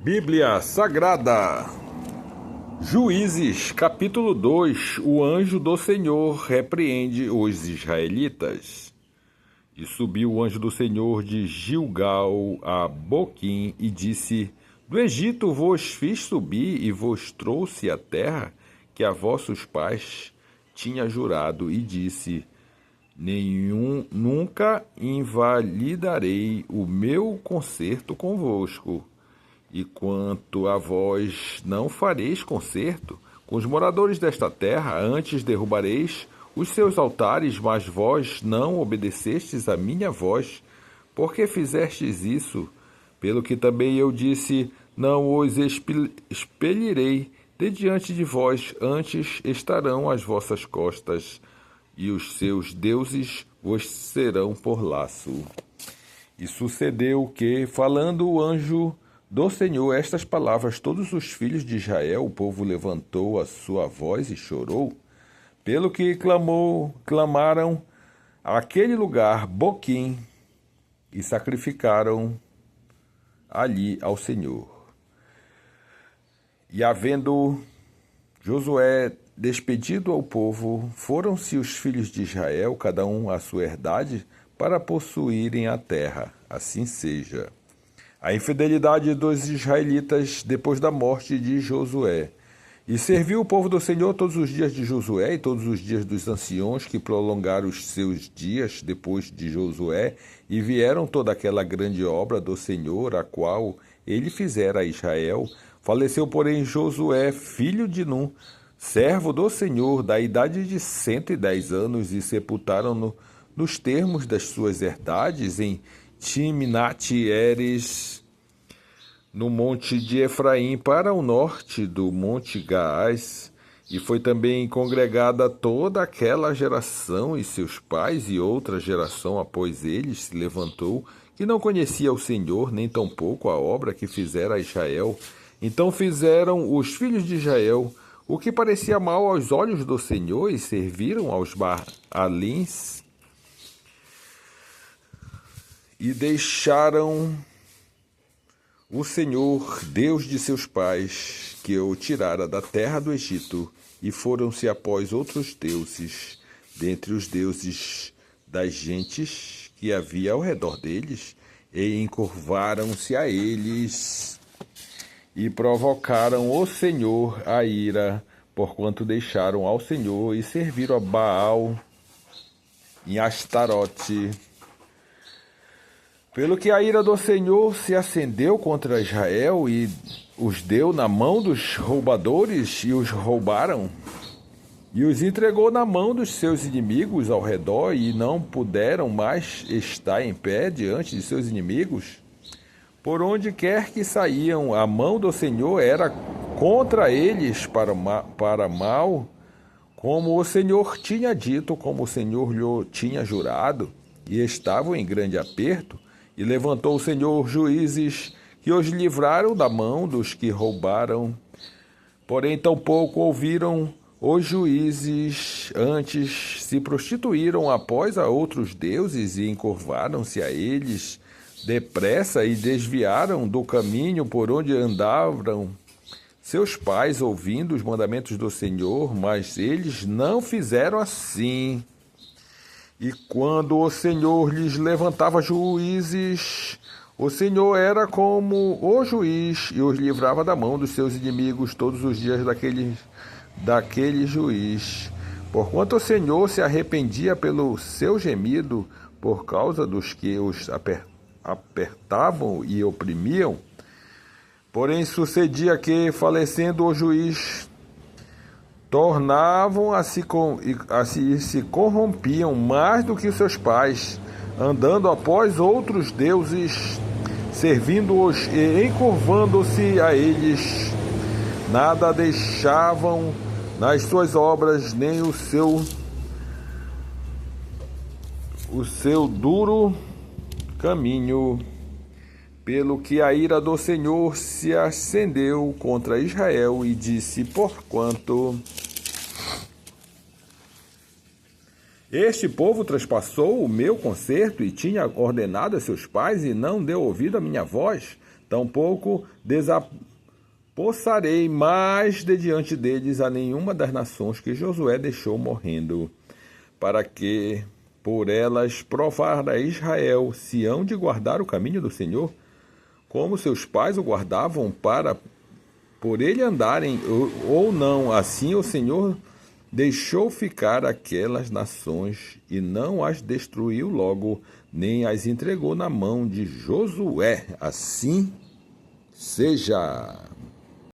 Bíblia Sagrada, Juízes, capítulo 2. O anjo do Senhor repreende os israelitas. E subiu o anjo do Senhor de Gilgal a Boquim e disse: Do Egito vos fiz subir e vos trouxe a terra que a vossos pais tinha jurado, e disse: Nunca invalidarei o meu concerto convosco. E quanto a vós, não fareis concerto com os moradores desta terra, antes derrubareis os seus altares, mas vós não obedecestes a minha voz, porque fizestes isso? Pelo que também eu disse: não os expelirei de diante de vós, antes estarão às vossas costas, e os seus deuses vos serão por laço. E sucedeu que, falando o anjo do Senhor estas palavras, todos os filhos de Israel, o povo levantou a sua voz e chorou, pelo que clamaram aquele lugar Boquim, e sacrificaram ali ao Senhor. E havendo Josué despedido ao povo, foram-se os filhos de Israel, cada um à sua herdade, para possuírem a terra. Assim seja. A infidelidade dos israelitas depois da morte de Josué. E serviu o povo do Senhor todos os dias de Josué e todos os dias dos anciões que prolongaram os seus dias depois de Josué, e vieram toda aquela grande obra do Senhor, a qual ele fizera a Israel. Faleceu, porém, Josué, filho de Num, servo do Senhor, da idade de 110 anos, e sepultaram-no nos termos das suas herdades em Timnat-Heres, no monte de Efraim, para o norte do monte Gaás. E foi também congregada toda aquela geração, e seus pais, e outra geração após eles se levantou, que não conhecia o Senhor, nem tampouco a obra que fizera a Israel. Então fizeram os filhos de Israel o que parecia mal aos olhos do Senhor, e serviram aos Baalins, e deixaram o Senhor, Deus de seus pais, que o tirara da terra do Egito, e foram-se após outros deuses, dentre os deuses das gentes que havia ao redor deles, e encurvaram-se a eles, e provocaram o Senhor a ira, porquanto deixaram ao Senhor e serviram a Baal em Astarote. Pelo que a ira do Senhor se acendeu contra Israel e os deu na mão dos roubadores, e os roubaram, e os entregou na mão dos seus inimigos ao redor, e não puderam mais estar em pé diante de seus inimigos. Por onde quer que saíam, a mão do Senhor era contra eles para mal, como o Senhor tinha dito, como o Senhor lhe tinha jurado, e estavam em grande aperto. E levantou o Senhor juízes que os livraram da mão dos que roubaram. Porém, tampouco ouviram os juízes, antes se prostituíram após a outros deuses e encurvaram-se a eles depressa e desviaram do caminho por onde andavam seus pais, ouvindo os mandamentos do Senhor, mas eles não fizeram assim. E quando o Senhor lhes levantava juízes, o Senhor era como o juiz, e os livrava da mão dos seus inimigos todos os dias daquele juiz. Porquanto o Senhor se arrependia pelo seu gemido, por causa dos que os apertavam e oprimiam. Porém sucedia que, falecendo o juiz, tornavam a se corrompiam mais do que seus pais, andando após outros deuses, servindo-os e encurvando-se a eles. Nada deixavam nas suas obras, nem o seu duro caminho. Pelo que a ira do Senhor se acendeu contra Israel, e disse: porquanto este povo trespassou o meu concerto e tinha ordenado a seus pais, e não deu ouvido à minha voz, tampouco desapossarei mais de diante deles a nenhuma das nações que Josué deixou morrendo, para que por elas provar a Israel se hão de guardar o caminho do Senhor, como seus pais o guardavam, para por ele andarem ou não. Assim o Senhor deixou ficar aquelas nações e não as destruiu logo, nem as entregou na mão de Josué. Assim seja.